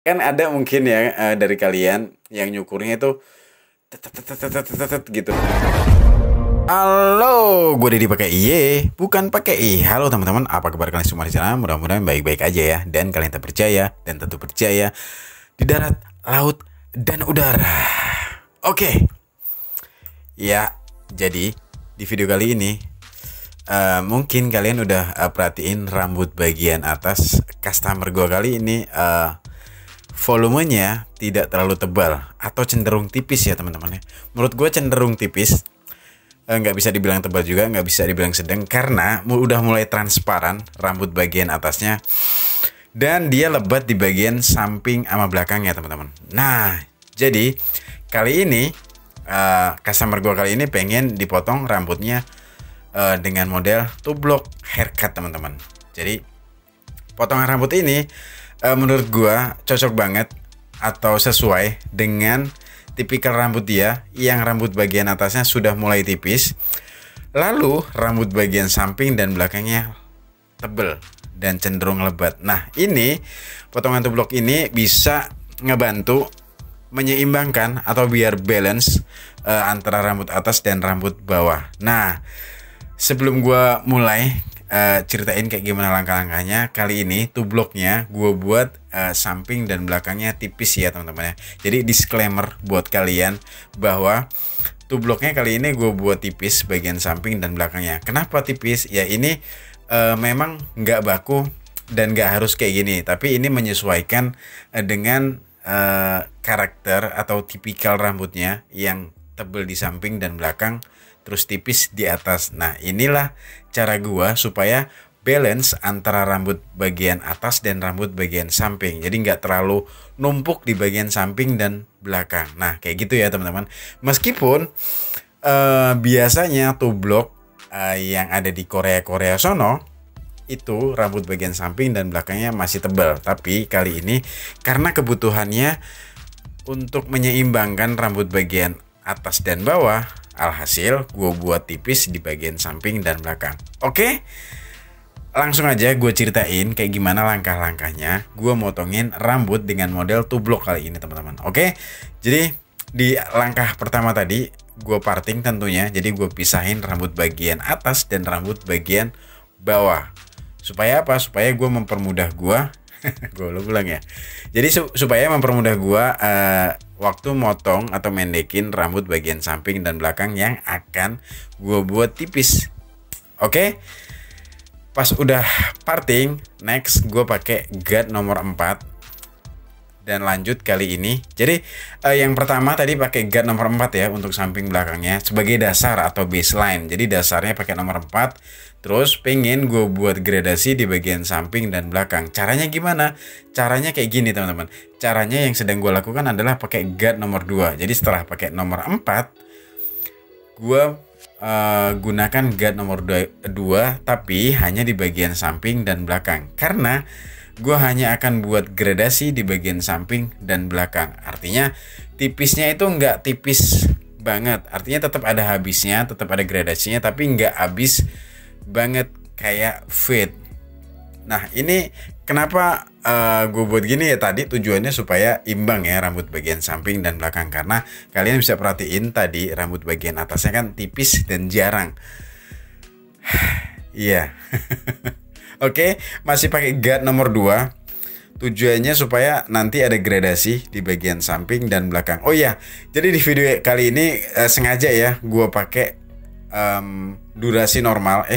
Kan ada mungkin ya dari kalian yang nyukurnya itu gitu. Halo, gue Dedi pakai iye, bukan pakai i. Halo teman-teman, apa kabar kalian semua di sana? Mudah-mudahan baik-baik aja ya. Dan kalian tetap percaya dan tentu percaya di darat, laut, dan udara. Oke, ya. Jadi di video kali ini mungkin kalian udah perhatiin rambut bagian atas customer gue kali ini. Volumenya tidak terlalu tebal atau cenderung tipis ya teman-teman ya. Menurut gue cenderung tipis, nggak bisa dibilang tebal juga, nggak bisa dibilang sedang, karena udah mulai transparan rambut bagian atasnya dan dia lebat di bagian samping sama belakangnya teman-teman. Nah, jadi kali ini customer gue kali ini pengen dipotong rambutnya dengan model tublok haircut teman-teman. Jadi potongan rambut ini menurut gua cocok banget atau sesuai dengan tipikal rambut dia yang rambut bagian atasnya sudah mulai tipis, lalu rambut bagian samping dan belakangnya tebel dan cenderung lebat. Nah, ini potongan tublok ini bisa ngebantu menyeimbangkan atau biar balance antara rambut atas dan rambut bawah. Nah, sebelum gua mulai ceritain kayak gimana langkah-langkahnya, kali ini tubloknya gue buat samping dan belakangnya tipis ya teman-teman ya. Jadi disclaimer buat kalian bahwa tubloknya kali ini gue buat tipis bagian samping dan belakangnya. Kenapa tipis? Ya ini memang nggak baku dan nggak harus kayak gini, tapi ini menyesuaikan dengan karakter atau tipikal rambutnya yang tebel di samping dan belakang, terus tipis di atas. Nah, inilah cara gua supaya balance antara rambut bagian atas dan rambut bagian samping. Jadi nggak terlalu numpuk di bagian samping dan belakang. Nah, kayak gitu ya teman-teman. Meskipun biasanya tublok yang ada di Korea sono itu rambut bagian samping dan belakangnya masih tebal. Tapi kali ini karena kebutuhannya untuk menyeimbangkan rambut bagian atas dan bawah, alhasil gue buat tipis di bagian samping dan belakang. Oke, langsung aja gue ceritain kayak gimana langkah-langkahnya gue motongin rambut dengan model tublok kali ini teman-teman. Oke, jadi di langkah pertama tadi gue parting tentunya. Jadi gue pisahin rambut bagian atas dan rambut bagian bawah. Supaya apa? Supaya gue mempermudah gue ulang ya. Jadi supaya mempermudah gue waktu motong atau mendekin rambut bagian samping dan belakang yang akan gue buat tipis. Oke. Pas udah parting, next gue pakai guard nomor 4 dan lanjut kali ini. Jadi yang pertama tadi pakai guard nomor 4 ya untuk samping belakangnya sebagai dasar atau baseline. Jadi dasarnya pakai nomor 4. Terus pengen gue buat gradasi di bagian samping dan belakang. Caranya gimana? Caranya kayak gini teman-teman. Caranya yang sedang gue lakukan adalah pakai guard nomor 2. Jadi setelah pakai nomor 4, gue gunakan guard nomor 2 tapi hanya di bagian samping dan belakang. Karena gue hanya akan buat gradasi di bagian samping dan belakang. Artinya tipisnya itu nggak tipis banget. Artinya tetap ada habisnya, tetap ada gradasinya, tapi nggak habis banget kayak fade. Nah, ini kenapa gue buat gini ya, tadi tujuannya supaya imbang ya rambut bagian samping dan belakang. Karena kalian bisa perhatiin tadi rambut bagian atasnya kan tipis dan jarang. Iya. Oke, masih pakai guard nomor 2. Tujuannya supaya nanti ada gradasi di bagian samping dan belakang. Oh iya, jadi di video kali ini sengaja ya gue pakai durasi normal.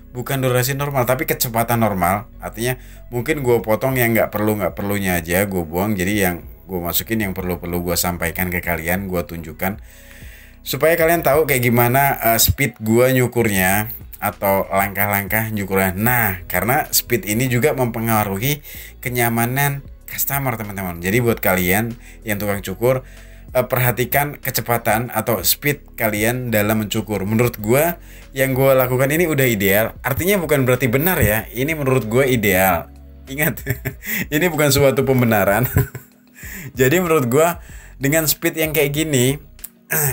Bukan durasi normal tapi kecepatan normal. Artinya mungkin gue potong yang nggak perlunya aja gue buang. Jadi yang gue masukin yang perlu gue sampaikan ke kalian, gue tunjukkan supaya kalian tahu kayak gimana speed gue nyukurnya atau langkah-langkah nyukurnya. Nah, karena speed ini juga mempengaruhi kenyamanan customer teman-teman. Jadi buat kalian yang tukang cukur, perhatikan kecepatan atau speed kalian dalam mencukur. Menurut gue yang gue lakukan ini udah ideal. Artinya bukan berarti benar ya. Ini menurut gue ideal. Ingat, ini bukan suatu pembenaran. Jadi menurut gue dengan speed yang kayak gini,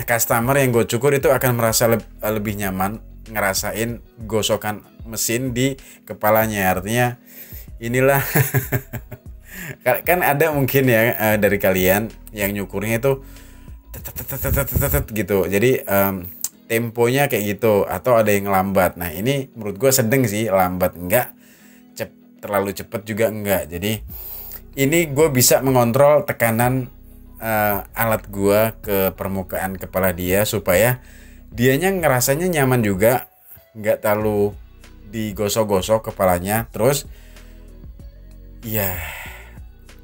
customer yang gue cukur itu akan merasa lebih nyaman ngerasain gosokan mesin di kepalanya. Artinya inilah Kan ada mungkin ya dari kalian yang nyukurnya itu gitu. Jadi temponya kayak gitu atau ada yang lambat. Nah, ini menurut gue sedang sih, lambat enggak, terlalu cepet juga enggak. Jadi ini gue bisa mengontrol tekanan alat gue ke permukaan kepala dia supaya dianya ngerasanya nyaman juga, nggak terlalu digosok-gosok kepalanya. Terus ya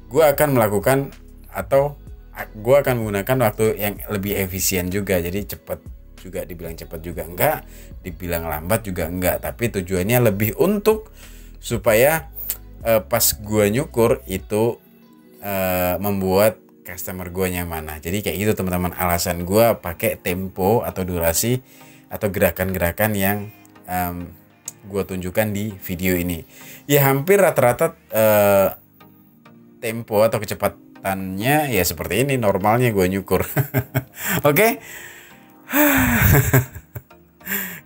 gue akan melakukan atau gue akan menggunakan waktu yang lebih efisien juga. Jadi cepat juga, dibilang cepat juga enggak, dibilang lambat juga enggak, tapi tujuannya lebih untuk supaya pas gue nyukur itu membuat customer gue nyaman. Nah, jadi kayak gitu teman-teman, alasan gue pakai tempo atau durasi atau gerakan-gerakan yang gue tunjukkan di video ini. Ya hampir rata-rata tempo atau kecepatannya ya seperti ini normalnya gue nyukur. Oke.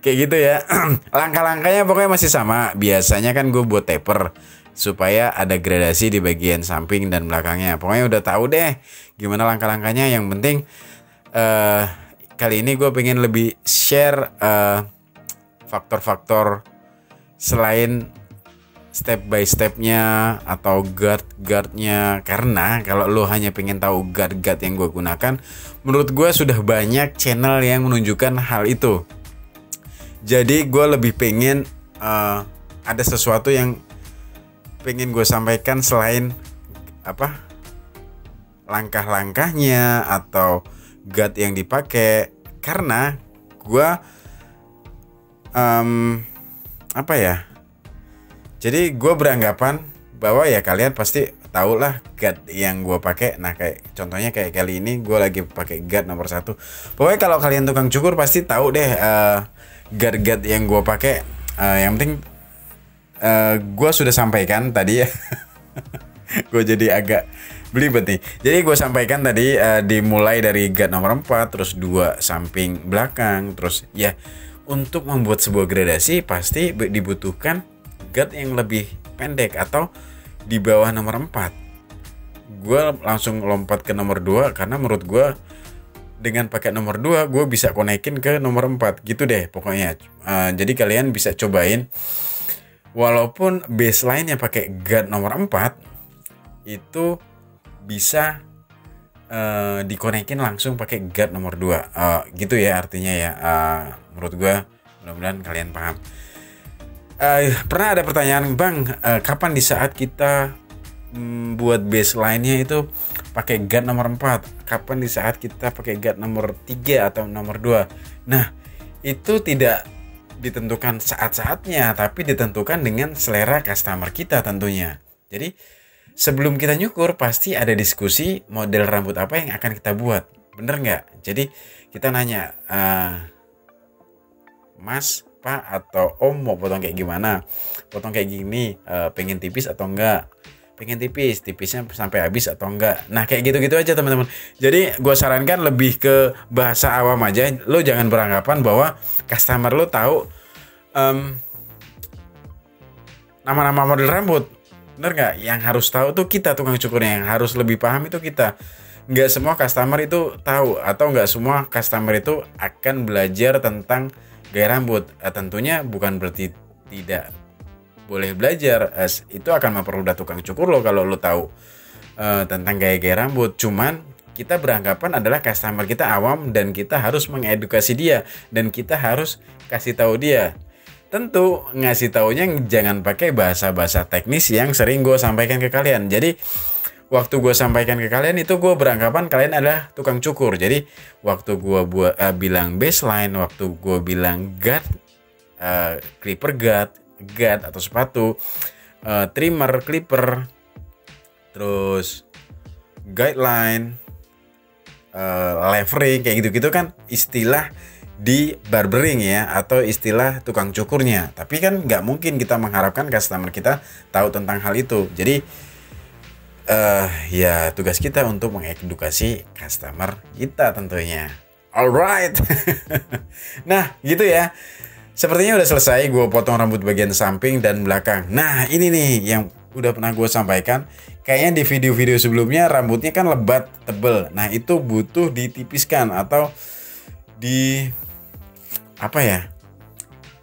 Kayak gitu ya. Langkah-langkahnya pokoknya masih sama. Biasanya kan gue buat taper supaya ada gradasi di bagian samping dan belakangnya. Pokoknya udah tahu deh gimana langkah-langkahnya. Yang penting kali ini gue pengen lebih share faktor-faktor selain step by stepnya atau guard-guardnya. Karena kalau lo hanya pengen tahu guard-guard yang gue gunakan, menurut gue sudah banyak channel yang menunjukkan hal itu. Jadi gue lebih pengen ada sesuatu yang pengen gue sampaikan selain langkah-langkahnya atau guard yang dipakai. Karena gue jadi gue beranggapan bahwa ya kalian pasti tahu lah guard yang gue pakai. Nah, kayak contohnya kayak kali ini gue lagi pakai guard nomor 1. Pokoknya kalau kalian tukang cukur pasti tahu deh guard yang gue pakai. Yang penting gue sudah sampaikan tadi ya. Gue jadi agak belibet nih. Jadi gue sampaikan tadi dimulai dari guard nomor 4, terus 2 samping belakang, terus ya untuk membuat sebuah gradasi pasti dibutuhkan guard yang lebih pendek atau di bawah nomor 4. Gue langsung lompat ke nomor 2 karena menurut gue dengan pakai nomor 2 gue bisa konekin ke nomor 4 gitu deh pokoknya. Jadi kalian bisa cobain. Walaupun baseline-nya pakai guard nomor 4 itu bisa dikonekin langsung pakai guard nomor 2 gitu ya artinya ya. Menurut gue mudah-mudahan kalian paham. Pernah ada pertanyaan, Bang, kapan di saat kita buat baseline-nya itu pakai guard nomor 4, kapan di saat kita pakai guard nomor 3 atau nomor 2? Nah, itu tidak ditentukan saat-saatnya, tapi ditentukan dengan selera customer kita tentunya. Jadi sebelum kita nyukur pasti ada diskusi model rambut apa yang akan kita buat, bener nggak? Jadi kita nanya, Mas, Pak, atau Om mau potong kayak gimana? Potong kayak gini, pengen tipis atau enggak? Pengen tipis, tipisnya sampai habis atau enggak? Nah kayak gitu-gitu aja teman-teman. Jadi gue sarankan lebih ke bahasa awam aja. Lo jangan beranggapan bahwa customer lo tahu nama-nama model rambut. Bener nggak? Yang harus tahu tuh kita tukang cukurnya. Yang harus lebih paham itu kita. Nggak semua customer itu tahu, atau nggak semua customer itu akan belajar tentang gaya rambut. Tentunya bukan berarti tidak boleh belajar. Itu akan mempermudah tukang cukur lo kalau lo tahu tentang gaya-gaya rambut. Cuman kita beranggapan adalah customer kita awam dan kita harus mengedukasi dia dan kita harus kasih tahu dia. Tentu ngasih taunya jangan pakai bahasa-bahasa teknis yang sering gue sampaikan ke kalian. Jadi waktu gue sampaikan ke kalian itu gue beranggapan kalian adalah tukang cukur. Jadi waktu gue bilang baseline, waktu gue bilang guard, clipper guard atau sepatu, trimmer, clipper, terus guideline, levering, kayak gitu-gitu kan istilah di barbering ya, atau istilah tukang cukurnya. Tapi kan nggak mungkin kita mengharapkan customer kita tahu tentang hal itu. Jadi ya tugas kita untuk mengedukasi customer kita tentunya. Alright. Nah gitu ya. Sepertinya udah selesai gue potong rambut bagian samping dan belakang. Nah ini nih yang udah pernah gue sampaikan. Kayaknya di video-video sebelumnya rambutnya kan lebat, tebel. Nah itu butuh ditipiskan atau apa ya?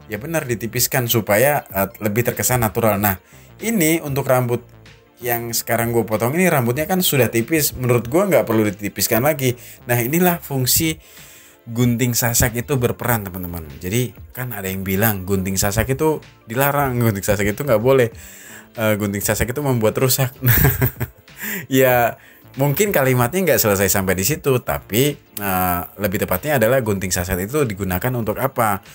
Ya benar, ditipiskan supaya lebih terkesan natural. Nah ini untuk rambut yang sekarang gue potong ini, rambutnya kan sudah tipis. Menurut gue nggak perlu ditipiskan lagi. Nah inilah fungsi gunting sasak itu berperan, teman-teman. Jadi kan ada yang bilang gunting sasak itu dilarang, gunting sasak itu nggak boleh, gunting sasak itu membuat rusak. Ya mungkin kalimatnya nggak selesai sampai di situ, tapi lebih tepatnya adalah gunting sasak itu digunakan untuk apa,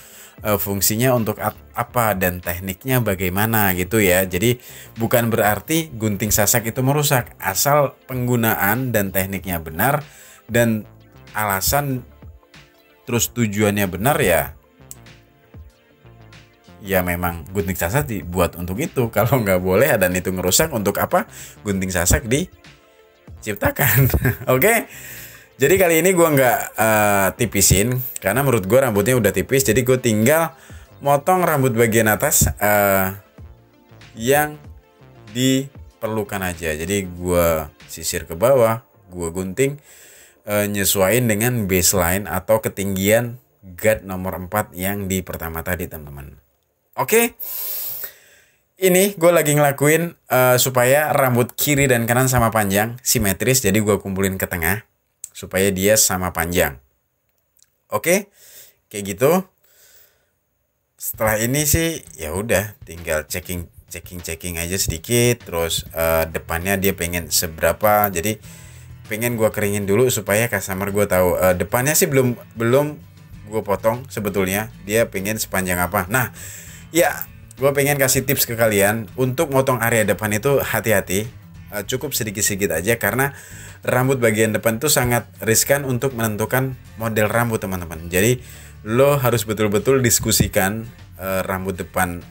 fungsinya untuk apa, dan tekniknya bagaimana gitu ya. Jadi bukan berarti gunting sasak itu merusak, asal penggunaan dan tekniknya benar dan alasan terus tujuannya benar ya memang gunting sasak dibuat untuk itu. Kalau nggak boleh dan itu ngerusak, untuk apa gunting sasak diciptakan? Oke. Jadi kali ini gue nggak tipisin karena menurut gue rambutnya udah tipis. Jadi gue tinggal motong rambut bagian atas yang diperlukan aja. Jadi gue sisir ke bawah, gue gunting, nyesuaiin dengan baseline atau ketinggian guard nomor 4 yang di pertama tadi, teman-teman. Oke. Ini gue lagi ngelakuin supaya rambut kiri dan kanan sama panjang, simetris. Jadi gue kumpulin ke tengah supaya dia sama panjang. Oke, kayak gitu. Setelah ini sih ya udah tinggal checking aja sedikit. Terus depannya dia pengen seberapa. Jadi pengen gue keringin dulu supaya customer gue tahu. Depannya sih belum gue potong sebetulnya. Dia pengen sepanjang apa. Nah, ya gue pengen kasih tips ke kalian untuk motong area depan itu hati-hati. Cukup sedikit-sedikit aja karena rambut bagian depan itu sangat riskan untuk menentukan model rambut, teman-teman. Jadi lo harus betul-betul diskusikan rambut depan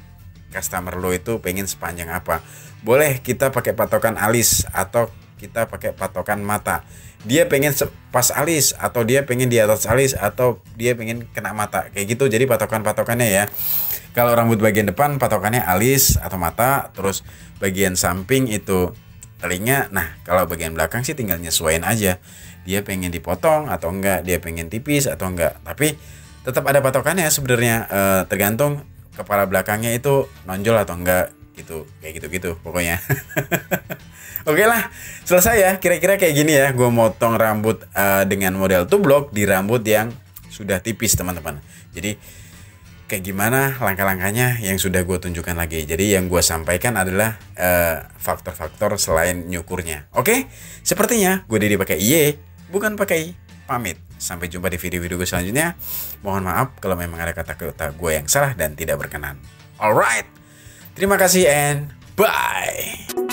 customer lo itu pengen sepanjang apa. Boleh kita pakai patokan alis atau kita pakai patokan mata. Dia pengen pas alis atau dia pengen di atas alis atau dia pengen kena mata, kayak gitu. Jadi patokannya ya. Kalau rambut bagian depan patokannya alis atau mata, terus bagian samping itu telinga. Nah kalau bagian belakang sih tinggal nyesuaiin aja. Dia pengen dipotong atau enggak, dia pengen tipis atau enggak. Tapi tetap ada patokannya sebenarnya, tergantung kepala belakangnya itu nonjol atau enggak gitu, kayak gitu pokoknya. Oke lah, selesai ya. Kira-kira kayak gini ya. Gue motong rambut dengan model tublok di rambut yang sudah tipis, teman-teman. Jadi kayak gimana langkah-langkahnya yang sudah gue tunjukkan lagi. Jadi yang gue sampaikan adalah faktor-faktor selain nyukurnya. Oke, sepertinya gue Didi pakai iye, bukan pakai pamit. Sampai jumpa di video-video gue selanjutnya. Mohon maaf kalau memang ada kata-kata gue yang salah dan tidak berkenan. Alright, terima kasih and bye.